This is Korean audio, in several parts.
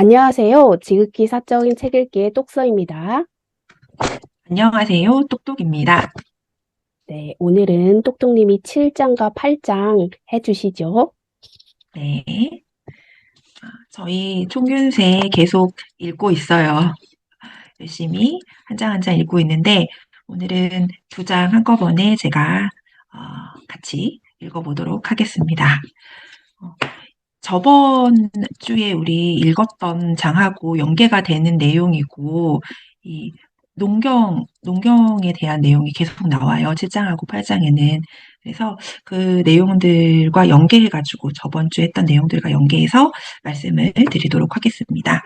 안녕하세요. 지극히 사적인 책 읽기의 똑서입니다. 안녕하세요. 똑똑입니다. 네, 오늘은 똑똑님이 7장과 8장 해주시죠. 네. 저희 총균세 계속 읽고 있어요. 열심히 한 장 한 장 읽고 있는데, 오늘은 두 장 한꺼번에 제가 같이 읽어보도록 하겠습니다. 어, 저번 주에 우리 읽었던 장하고 연계가 되는 내용이고, 이 농경에 대한 내용이 계속 나와요. 7장하고 8장에는. 그래서 그 내용들과 연계해가지고 저번 주에 했던 내용들과 연계해서 말씀을 드리도록 하겠습니다.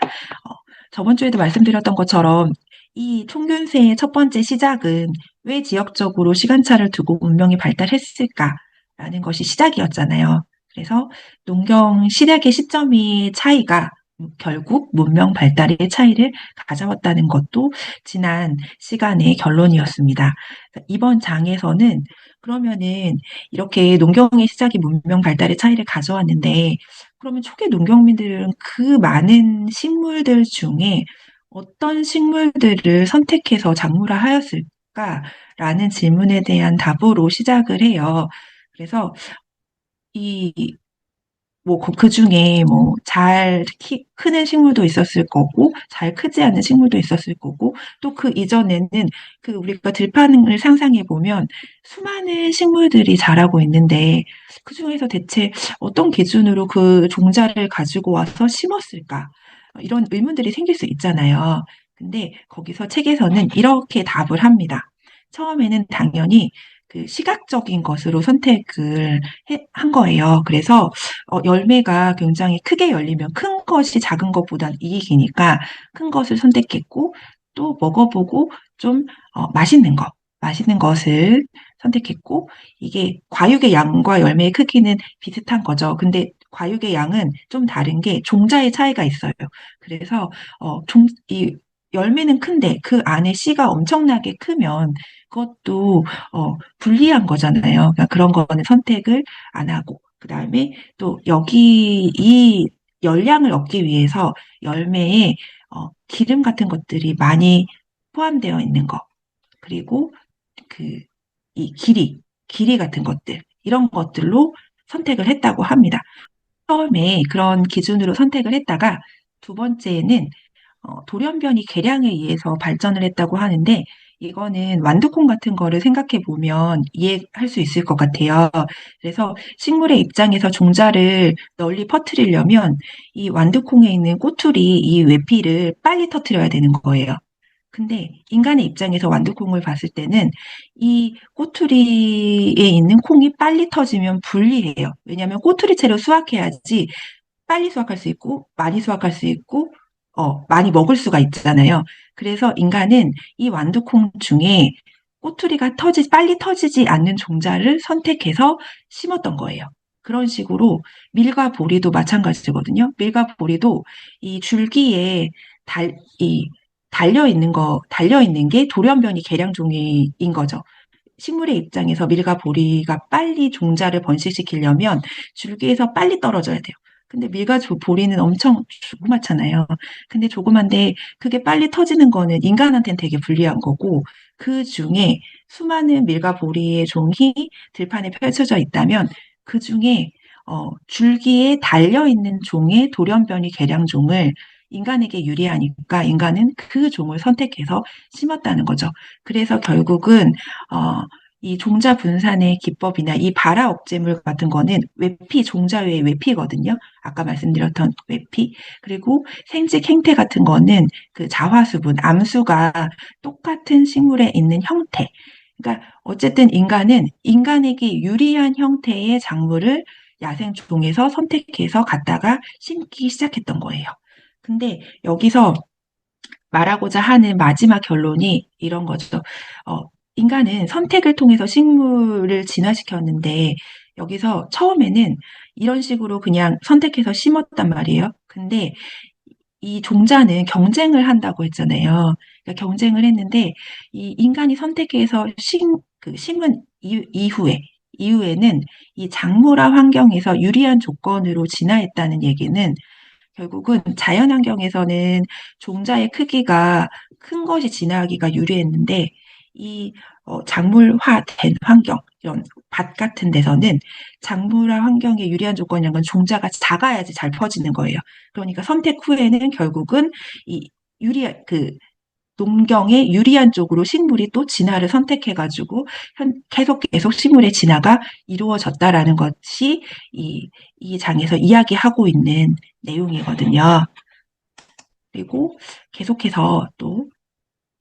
저번 주에도 말씀드렸던 것처럼 이 총균세의 첫 번째 시작은 왜 지역적으로 시간차를 두고 문명이 발달했을까라는 것이 시작이었잖아요. 그래서 농경 시작의 시점의 차이가 결국 문명 발달의 차이를 가져왔다는 것도 지난 시간의 결론이었습니다. 이번 장에서는 그러면은 이렇게 농경의 시작이 문명 발달의 차이를 가져왔는데, 그러면 초기 농경민들은 그 많은 식물들 중에 어떤 식물들을 선택해서 작물화하였을까라는 질문에 대한 답으로 시작을 해요. 그래서 이 뭐 그 중에 뭐 잘 크는 식물도 있었을 거고 잘 크지 않은 식물도 있었을 거고, 또 그 이전에는 그 우리가 들판을 상상해 보면 수많은 식물들이 자라고 있는데 그 중에서 대체 어떤 기준으로 그 종자를 가지고 와서 심었을까? 이런 의문들이 생길 수 있잖아요. 근데 거기서 책에서는 이렇게 답을 합니다. 처음에는 당연히 그 시각적인 것으로 선택을 한 거예요. 그래서 열매가 굉장히 크게 열리면 큰 것이 작은 것보단 이익이니까 큰 것을 선택했고, 또 먹어보고 좀 맛있는 것을 선택했고, 이게 과육의 양과 열매의 크기는 비슷한 거죠. 근데 과육의 양은 좀 다른 게 종자의 차이가 있어요. 그래서 이 열매는 큰데 그 안에 씨가 엄청나게 크면 그것도 불리한 거잖아요. 그러니까 그런 거는 선택을 안 하고, 그 다음에 또 여기 이 열량을 얻기 위해서 열매에 기름 같은 것들이 많이 포함되어 있는 거, 그리고 그 이 길이 같은 것들, 이런 것들로 선택을 했다고 합니다. 처음에 그런 기준으로 선택을 했다가 두 번째는 돌연변이 개량에 의해서 발전을 했다고 하는데, 이거는 완두콩 같은 거를 생각해 보면 이해할 수 있을 것 같아요. 그래서 식물의 입장에서 종자를 널리 퍼뜨리려면 이 완두콩에 있는 꼬투리, 이 외피를 빨리 터뜨려야 되는 거예요. 근데 인간의 입장에서 완두콩을 봤을 때는 이 꼬투리에 있는 콩이 빨리 터지면 불리해요. 왜냐하면 꼬투리째로 수확해야지 빨리 수확할 수 있고 많이 수확할 수 있고 많이 먹을 수가 있잖아요. 그래서 인간은 이 완두콩 중에 꼬투리가 빨리 터지지 않는 종자를 선택해서 심었던 거예요. 그런 식으로 밀과 보리도 마찬가지거든요. 밀과 보리도 이 줄기에 이 달려 있는 게 돌연변이 개량종인 거죠. 식물의 입장에서 밀과 보리가 빨리 종자를 번식시키려면 줄기에서 빨리 떨어져야 돼요. 근데 밀과 보리는 엄청 조그맣잖아요. 근데 조그만데 그게 빨리 터지는 거는 인간한테는 되게 불리한 거고, 그 중에 수많은 밀과 보리의 종이 들판에 펼쳐져 있다면 그 중에 줄기에 달려 있는 종의 돌연변이 개량종을 인간에게 유리하니까 인간은 그 종을 선택해서 심었다는 거죠. 그래서 결국은 어, 이 종자 분산의 기법이나 이 발화 억제물 같은 거는 외피, 종자 외의 외피거든요. 아까 말씀드렸던 외피. 그리고 생식 행태 같은 거는 그 자화수분, 암수가 똑같은 식물에 있는 형태. 그러니까 어쨌든 인간은 인간에게 유리한 형태의 작물을 야생종에서 선택해서 갖다가 심기 시작했던 거예요. 근데 여기서 말하고자 하는 마지막 결론이 이런 거죠. 어, 인간은 선택을 통해서 식물을 진화시켰는데, 여기서 처음에는 이런 식으로 그냥 선택해서 심었단 말이에요. 근데 이 종자는 경쟁을 한다고 했잖아요. 그러니까 경쟁을 했는데, 이 인간이 선택해서 심은 이후에는 이 작물화 환경에서 유리한 조건으로 진화했다는 얘기는 결국은 자연환경에서는 종자의 크기가 큰 것이 진화하기가 유리했는데 이 작물화된 환경, 이런 밭 같은 데서는 작물화 환경에 유리한 조건이란 건 종자가 작아야지 잘 퍼지는 거예요. 그러니까 선택 후에는 결국은 이 농경에 유리한 쪽으로 식물이 또 진화를 선택해가지고 계속 식물의 진화가 이루어졌다라는 것이 이 장에서 이야기하고 있는 내용이거든요. 그리고 계속해서 또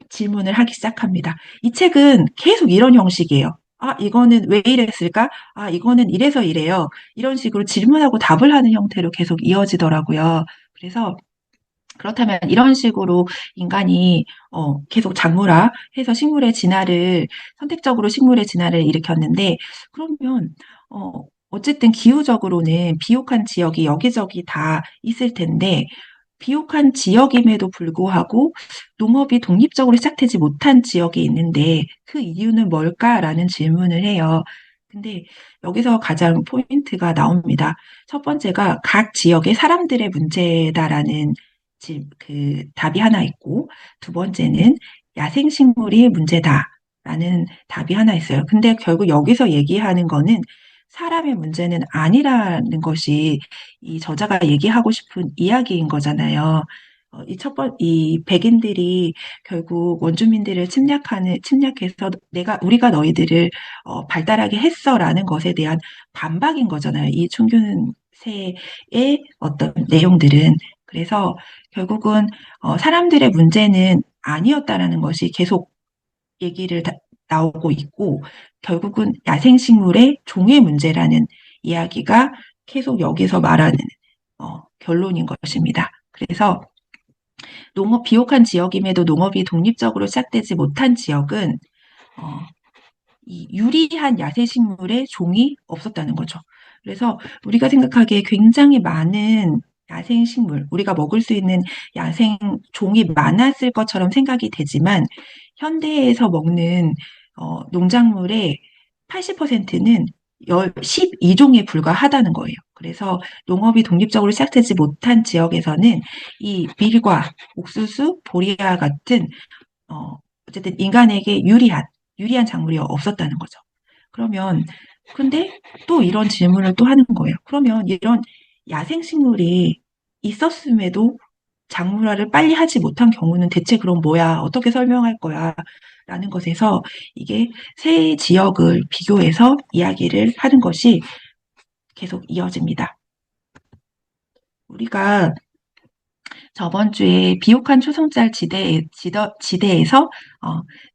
질문을 하기 시작합니다. 이 책은 계속 이런 형식이에요. 아, 이거는 왜 이랬을까? 아, 이거는 이래서 이래요. 이런 식으로 질문하고 답을 하는 형태로 계속 이어지더라고요. 그래서 그렇다면 이런 식으로 인간이 계속 작물화해서 선택적으로 식물의 진화를 일으켰는데 그러면 어쨌든 기후적으로는 비옥한 지역이 여기저기 다 있을 텐데 비옥한 지역임에도 불구하고 농업이 독립적으로 시작되지 못한 지역이 있는데 그 이유는 뭘까라는 질문을 해요. 근데 여기서 가장 포인트가 나옵니다. 첫 번째가 각 지역의 사람들의 문제다라는 답이 하나 있고, 두 번째는 야생식물이 문제다라는 답이 하나 있어요. 근데 결국 여기서 얘기하는 거는 사람의 문제는 아니라는 것이 이 저자가 얘기하고 싶은 이야기인 거잖아요. 이 백인들이 결국 원주민들을 침략해서 우리가 너희들을 발달하게 했어라는 것에 대한 반박인 거잖아요. 이 춘균세의 어떤 내용들은. 그래서 결국은 사람들의 문제는 아니었다라는 것이 계속 얘기를 나오고 있고 결국은 야생식물의 종의 문제라는 이야기가 계속 여기서 말하는 결론인 것입니다. 그래서 비옥한 지역임에도 농업이 독립적으로 시작되지 못한 지역은 어, 이 유리한 야생식물의 종이 없었다는 거죠. 그래서 우리가 생각하기에 굉장히 많은 야생식물, 우리가 먹을 수 있는 야생 종이 많았을 것처럼 생각이 되지만 현대에서 먹는 농작물의 80%는 12종에 불과하다는 거예요. 그래서 농업이 독립적으로 시작되지 못한 지역에서는 이 밀과 옥수수, 보리와 같은 어쨌든 인간에게 유리한 작물이 없었다는 거죠. 그러면 근데 또 이런 질문을 또 하는 거예요. 그러면 이런 야생식물이 있었음에도 작물화를 빨리 하지 못한 경우는 대체 그럼 뭐야? 어떻게 설명할 거야? 라는 것에서 이게 세 지역을 비교해서 이야기를 하는 것이 계속 이어집니다. 우리가 저번 주에 비옥한 초성달 지대에서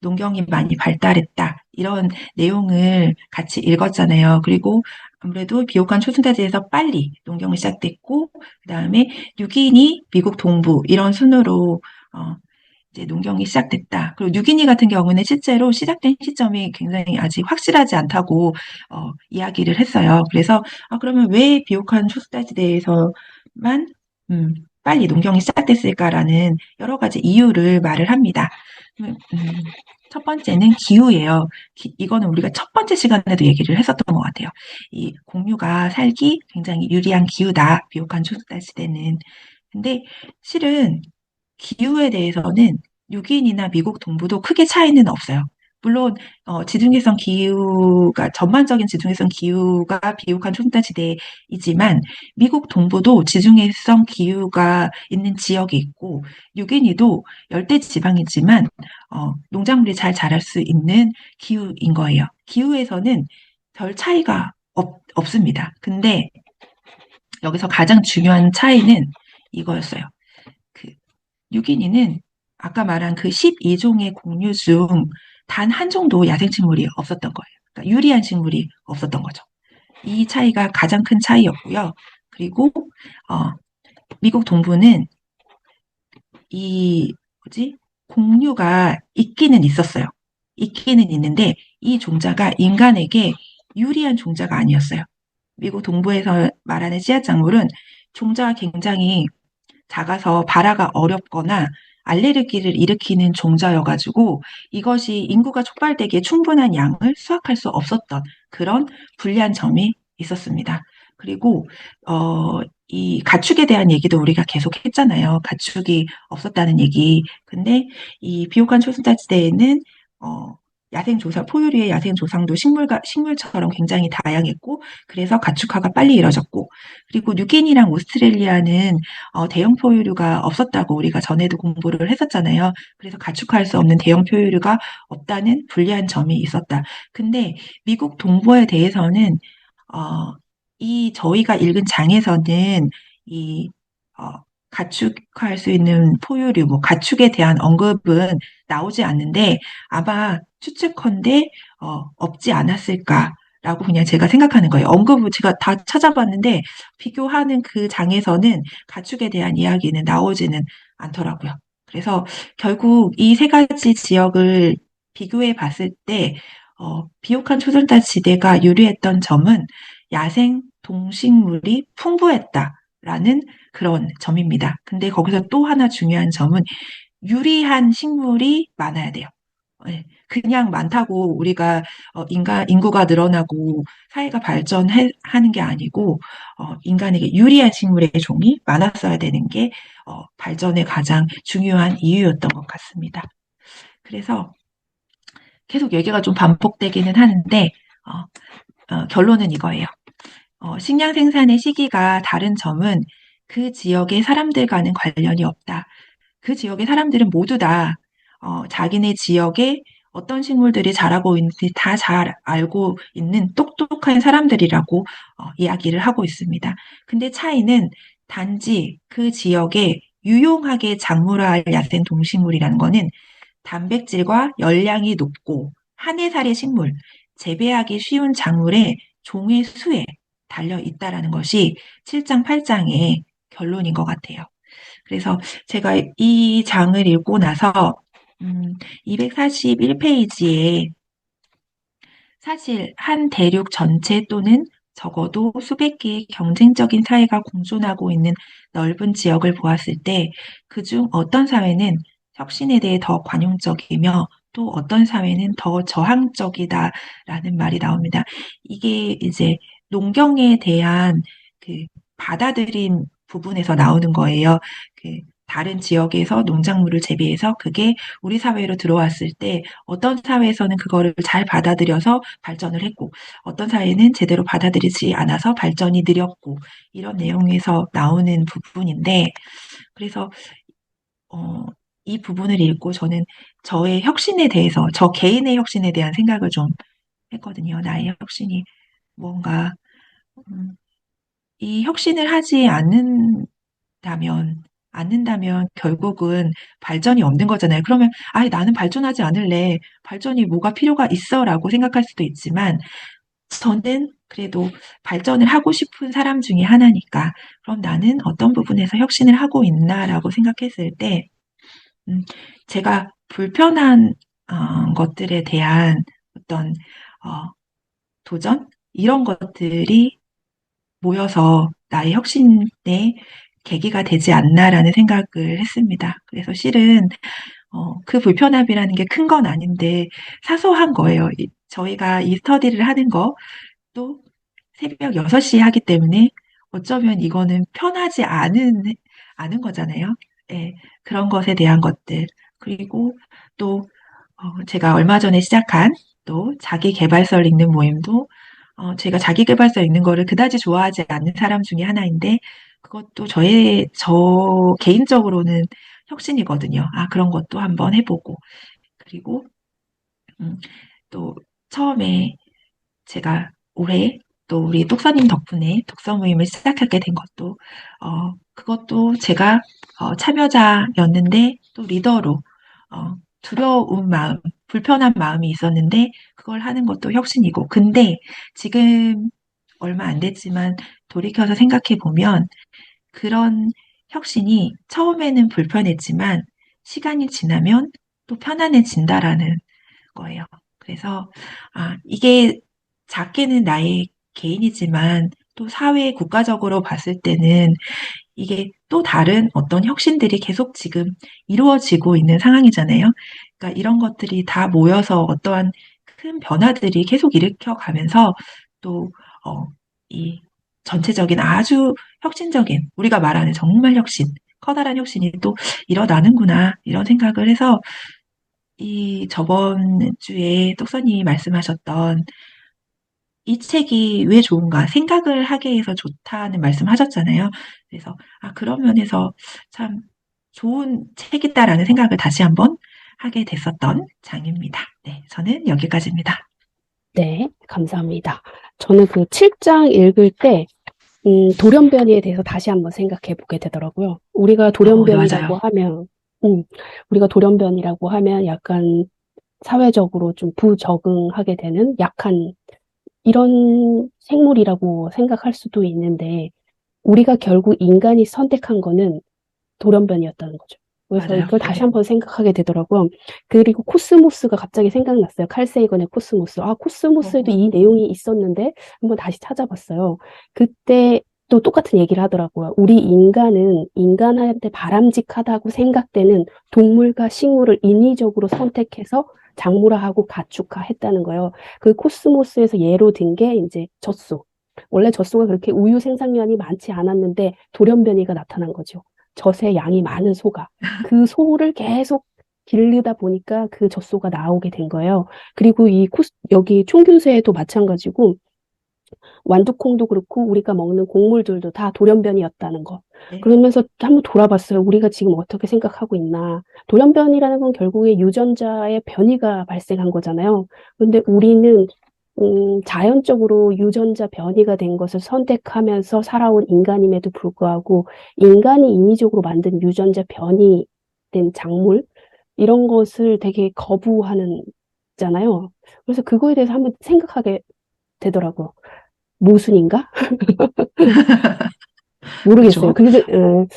농경이 많이 발달했다. 이런 내용을 같이 읽었잖아요. 그리고 아무래도 비옥한 초성달 지대에서 빨리 농경이 시작됐고, 그 다음에 뉴기니, 미국 동부 이런 순으로 이제 농경이 시작됐다. 그리고 뉴기니 같은 경우는 실제로 시작된 시점이 굉장히 아직 확실하지 않다고 이야기를 했어요. 그래서 그러면 왜 비옥한 초수달지대에서만 빨리 농경이 시작됐을까라는 여러 가지 이유를 말을 합니다. 첫 번째는 기후예요. 이거는 우리가 첫 번째 시간에도 얘기를 했었던 것 같아요. 이 공유가 살기 굉장히 유리한 기후다. 비옥한 초수달지대는. 근데 실은 기후에 대해서는 육인이나 미국 동부도 크게 차이는 없어요. 물론 지중해성 기후가 전반적인 지중해성 기후가 비옥한 초승달지대이지만 미국 동부도 지중해성 기후가 있는 지역이 있고 유기니도 열대 지방이지만 농작물이 잘 자랄 수 있는 기후인 거예요. 기후에서는 별 차이가 없습니다. 근데 여기서 가장 중요한 차이는 이거였어요. 유기니는 아까 말한 그 12종의 공류 중 단 한 종도 야생식물이 없었던 거예요. 그러니까 유리한 식물이 없었던 거죠. 이 차이가 가장 큰 차이였고요. 그리고 미국 동부는 공류가 있기는 있었어요. 있기는 있는데 이 종자가 인간에게 유리한 종자가 아니었어요. 미국 동부에서 말하는 씨앗작물은 종자가 굉장히 작아서 발화가 어렵거나 알레르기를 일으키는 종자여가지고 이것이 인구가 촉발되기에 충분한 양을 수확할 수 없었던 그런 불리한 점이 있었습니다. 그리고 이 가축에 대한 얘기도 우리가 계속 했잖아요. 가축이 없었다는 얘기. 근데 이 비옥한 초승달지대에는 어, 야생조상, 포유류의 야생조상도 식물처럼 굉장히 다양했고, 그래서 가축화가 빨리 이뤄졌고, 그리고 뉴기니랑 오스트레일리아는 대형 포유류가 없었다고 우리가 전에도 공부를 했었잖아요. 그래서 가축화할 수 없는 대형 포유류가 없다는 불리한 점이 있었다. 근데 미국 동부에 대해서는 어, 이 저희가 읽은 장에서는 이 어, 가축할 수 있는 포유류, 뭐 가축에 대한 언급은 나오지 않는데 아마 추측컨대 없지 않았을까라고 그냥 제가 생각하는 거예요. 언급을 제가 다 찾아봤는데 비교하는 그 장에서는 가축에 대한 이야기는 나오지는 않더라고요. 그래서 결국 이 세 가지 지역을 비교해 봤을 때 비옥한 초전자 지대가 유리했던 점은 야생 동식물이 풍부했다라는 그런 점입니다. 근데 거기서 또 하나 중요한 점은 유리한 식물이 많아야 돼요. 예, 그냥 많다고 우리가 인구가 늘어나고 사회가 발전하는 게 아니고 인간에게 유리한 식물의 종이 많았어야 되는 게 발전의 가장 중요한 이유였던 것 같습니다. 그래서 계속 얘기가 좀 반복되기는 하는데 결론은 이거예요. 식량 생산의 시기가 다른 점은 그 지역의 사람들과는 관련이 없다. 그 지역의 사람들은 모두 다 자기네 지역에 어떤 식물들이 자라고 있는지 다 잘 알고 있는 똑똑한 사람들이라고 이야기를 하고 있습니다. 근데 차이는 단지 그 지역에 유용하게 작물화할 야생 동식물이라는 거는 단백질과 열량이 높고 한 해살의 식물, 재배하기 쉬운 작물의 종의 수에 달려 있다라는 것이 7장, 8장의 결론인 것 같아요. 그래서 제가 이 장을 읽고 나서 241페이지에 사실 한 대륙 전체 또는 적어도 수백 개의 경쟁적인 사회가 공존하고 있는 넓은 지역을 보았을 때 그중 어떤 사회는 혁신에 대해 더 관용적이며 또 어떤 사회는 더 저항적이다라는 말이 나옵니다. 이게 이제 농경에 대한 그 받아들인 부분에서 나오는 거예요. 그 다른 지역에서 농작물을 재배해서 그게 우리 사회로 들어왔을 때 어떤 사회에서는 그거를 잘 받아들여서 발전을 했고 어떤 사회는 제대로 받아들이지 않아서 발전이 느렸고 이런 내용에서 나오는 부분인데 그래서 어, 이 부분을 읽고 저는 저의 혁신에 대해서 저 개인의 혁신에 대한 생각을 좀 했거든요. 나의 혁신이 뭔가 음, 이 혁신을 하지 않는다면 결국은 발전이 없는 거잖아요. 그러면, 아, 나는 발전하지 않을래. 발전이 뭐가 필요가 있어라고 생각할 수도 있지만, 저는 그래도 발전을 하고 싶은 사람 중에 하나니까, 그럼 나는 어떤 부분에서 혁신을 하고 있나라고 생각했을 때, 음, 제가 불편한 것들에 대한 어떤 어, 도전? 이런 것들이 모여서 나의 혁신의 계기가 되지 않나라는 생각을 했습니다. 그래서 실은 그 불편함이라는 게 큰 건 아닌데 사소한 거예요. 저희가 이 스터디를 하는 것도 새벽 6시에 하기 때문에 어쩌면 이거는 편하지 않은 거잖아요. 예, 그런 것에 대한 것들. 그리고 또 제가 얼마 전에 시작한 또 자기 계발서를 읽는 모임도 제가 자기 계발서 읽는 거를 그다지 좋아하지 않는 사람 중에 하나인데 그것도 저 개인적으로는 혁신이거든요. 아, 그런 것도 한번 해보고. 그리고 음, 또 처음에 제가 올해 또 우리 똑서님 덕분에 독서 모임을 시작하게 된 것도 그것도 제가 참여자였는데 또 리더로 두려운 마음, 불편한 마음이 있었는데 그걸 하는 것도 혁신이고 근데 지금 얼마 안 됐지만 돌이켜서 생각해 보면 그런 혁신이 처음에는 불편했지만 시간이 지나면 또 편안해진다라는 거예요. 그래서 이게 작게는 나의 개인이지만 또 사회 국가적으로 봤을 때는 이게 또 다른 어떤 혁신들이 계속 지금 이루어지고 있는 상황이잖아요. 그러니까 이런 것들이 다 모여서 어떠한 큰 변화들이 계속 일으켜 가면서 또, 이 전체적인 아주 혁신적인, 우리가 말하는 정말 혁신, 커다란 혁신이 또 일어나는구나, 이런 생각을 해서 이 저번 주에 똑선이 말씀하셨던 이 책이 왜 좋은가 생각을 하게 해서 좋다는 말씀하셨잖아요. 그래서 그런 면에서 참 좋은 책이다라는 생각을 다시 한번 하게 됐었던 장입니다. 네, 저는 여기까지입니다. 네, 감사합니다. 저는 그 7장 읽을 때, 돌연변이에 대해서 다시 한번 생각해 보게 되더라고요. 네, 맞아요. 음, 우리가 돌연변이라고 하면 약간 사회적으로 좀 부적응하게 되는 약한 이런 생물이라고 생각할 수도 있는데, 우리가 결국 인간이 선택한 거는 돌연변이었다는 거죠. 그래서 맞아요. 이걸 다시 네. 한번 생각하게 되더라고요. 그리고 코스모스가 갑자기 생각났어요. 칼 세이건의 코스모스. 코스모스에도 어, 이 내용이 있었는데 한번 다시 찾아봤어요. 그때 또 똑같은 얘기를 하더라고요. 우리 인간은 인간한테 바람직하다고 생각되는 동물과 식물을 인위적으로 선택해서 작물화하고 가축화했다는 거예요. 그 코스모스에서 예로 든 게 이제 젖소. 원래 젖소가 그렇게 우유 생산량이 많지 않았는데 돌연변이가 나타난 거죠. 젖의 양이 많은 소가. 그 소를 계속 기르다 보니까 그 젖소가 나오게 된 거예요. 그리고 여기 총균쇠도 마찬가지고 완두콩도 그렇고 우리가 먹는 곡물들도 다 돌연변이였다는 거. 네. 그러면서 한번 돌아봤어요. 우리가 지금 어떻게 생각하고 있나. 돌연변이라는 건 결국에 유전자의 변이가 발생한 거잖아요. 근데 우리는 자연적으로 유전자 변이가 된 것을 선택하면서 살아온 인간임에도 불구하고 인간이 인위적으로 만든 유전자 변이된 작물 이런 것을 되게 거부하는 잖아요. 그래서 그거에 대해서 한번 생각하게 되더라고요. 모순인가? 모르겠어요. 그쵸? 근데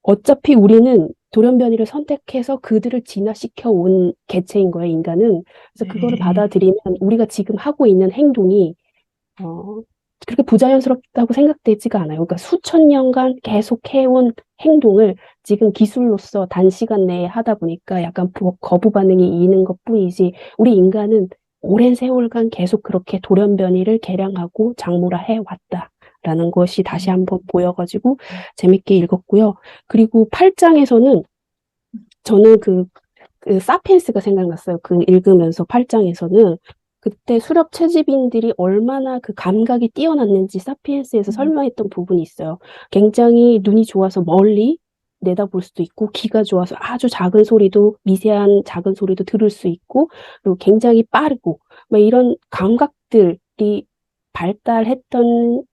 어차피 우리는 돌연변이를 선택해서 그들을 진화시켜 온 개체인 거예요, 인간은. 그래서 그거를 네. 받아들이면 우리가 지금 하고 있는 행동이 어, 그렇게 부자연스럽다고 생각되지가 않아요. 그러니까 수천 년간 계속 해온 행동을 지금 기술로서 단시간 내에 하다 보니까 약간 거부 반응이 있는 것뿐이지 우리 인간은 오랜 세월간 계속 그렇게 돌연변이를 개량하고 작물화해 왔다라는 것이 다시 음, 한번 보여가지고 재밌게 읽었고요. 그리고 8장에서는 저는 그 사피엔스가 생각났어요. 그 읽으면서 8장에서는 그때 수렵 채집인들이 얼마나 그 감각이 뛰어났는지 사피엔스에서 음, 설명했던 부분이 있어요. 굉장히 눈이 좋아서 멀리 내다볼 수도 있고, 귀가 좋아서 아주 작은 소리도, 미세한 작은 소리도 들을 수 있고, 그리고 굉장히 빠르고, 막 이런 감각들이 발달했던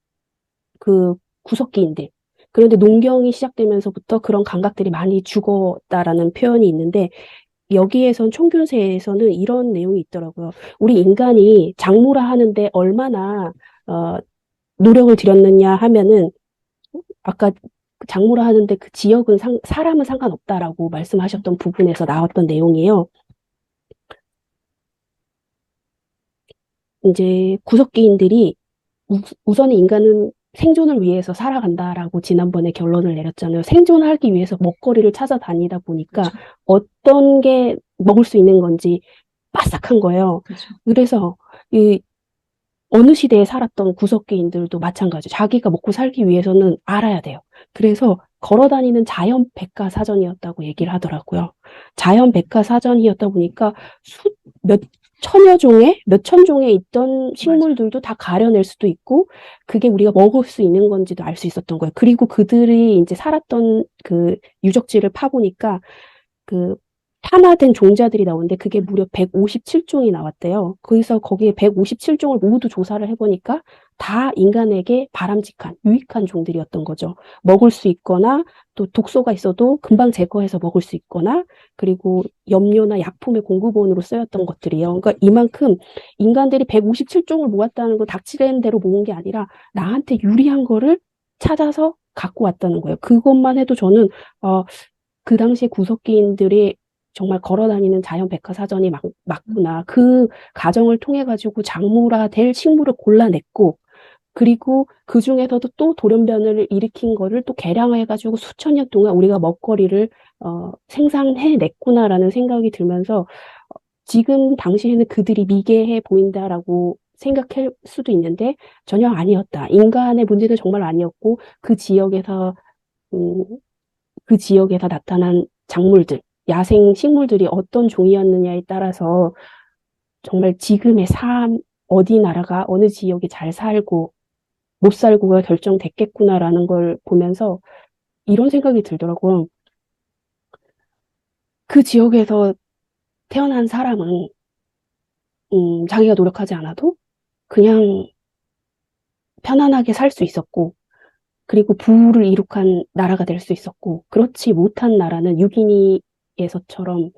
그 구석기인들. 그런데 농경이 시작되면서부터 그런 감각들이 많이 죽었다라는 표현이 있는데, 여기에선 총균세에서는 이런 내용이 있더라고요. 우리 인간이 작물화 하는데 얼마나 어, 노력을 들였느냐 하면은 아까 작물화 하는데 그 지역은 사람은 상관없다라고 말씀하셨던 부분에서 나왔던 내용이에요. 이제 구석기인들이 우선 인간은 생존을 위해서 살아간다라고 지난번에 결론을 내렸잖아요. 생존하기 위해서 먹거리를 찾아다니다 보니까 그쵸. 어떤 게 먹을 수 있는 건지 빠삭한 거예요. 그쵸. 그래서 이 어느 시대에 살았던 구석기인들도 마찬가지. 자기가 먹고 살기 위해서는 알아야 돼요. 그래서 걸어 다니는 자연 백과사전이었다고 얘기를 하더라고요. 자연 백과사전이었다 보니까 몇 천여 종의, 몇 천 종의 있던 맞아요. 식물들도 다 가려낼 수도 있고, 그게 우리가 먹을 수 있는 건지도 알 수 있었던 거예요. 그리고 그들이 이제 살았던 그 유적지를 파보니까 그 탄화된 종자들이 나오는데 그게 무려 157종이 나왔대요. 그래서 거기에 157종을 모두 조사를 해보니까 다 인간에게 바람직한, 유익한 종들이었던 거죠. 먹을 수 있거나 또 독소가 있어도 금방 제거해서 먹을 수 있거나 그리고 염료나 약품의 공급원으로 쓰였던 것들이에요. 그러니까 이만큼 인간들이 157종을 모았다는 건 닥치는 대로 모은 게 아니라 나한테 유리한 거를 찾아서 갖고 왔다는 거예요. 그것만 해도 저는 그 당시 구석기인들이 정말 걸어다니는 자연 백과사전이 맞구나. 그 과정을 통해 가지고 작물화 될 식물을 골라냈고, 그리고 그 중에서도 또 돌연변이를 일으킨 거를 또 개량해 가지고 수천 년 동안 우리가 먹거리를 생산해 냈구나라는 생각이 들면서 지금 당시에는 그들이 미개해 보인다라고 생각할 수도 있는데 전혀 아니었다. 인간의 문제는 정말 아니었고 음, 그 지역에서 나타난 작물들, 야생 식물들이 어떤 종이었느냐에 따라서 정말 지금의 삶, 어디 나라가 어느 지역이 잘 살고 못 살고가 결정됐겠구나라는 걸 보면서 이런 생각이 들더라고요. 그 지역에서 태어난 사람은 자기가 노력하지 않아도 그냥 편안하게 살 수 있었고, 그리고 부를 이룩한 나라가 될 수 있었고, 그렇지 못한 나라는 유기니에서처럼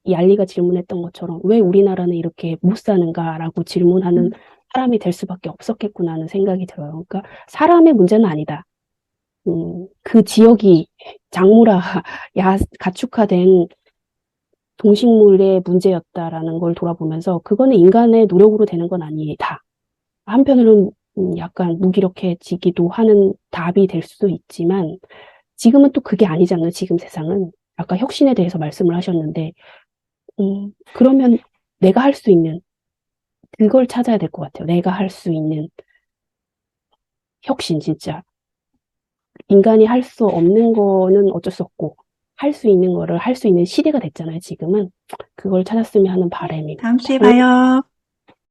이 알리가 질문했던 것처럼 왜 우리나라는 이렇게 못 사는가라고 질문하는 사람이 될 수밖에 없었겠구나 하는 생각이 들어요. 그러니까 사람의 문제는 아니다. 그 지역이 작물화, 가축화된 동식물의 문제였다라는 걸 돌아보면서 그거는 인간의 노력으로 되는 건 아니다. 한편으로는 약간 무기력해지기도 하는 답이 될 수도 있지만 지금은 또 그게 아니잖아요. 지금 세상은. 아까 혁신에 대해서 말씀을 하셨는데 그러면 내가 할 수 있는 그걸 찾아야 될 것 같아요. 내가 할 수 있는 혁신 진짜. 인간이 할 수 없는 거는 어쩔 수 없고 할 수 있는 거를 할 수 있는 시대가 됐잖아요. 지금은. 그걸 찾았으면 하는 바람이. 다음 주에 봐요.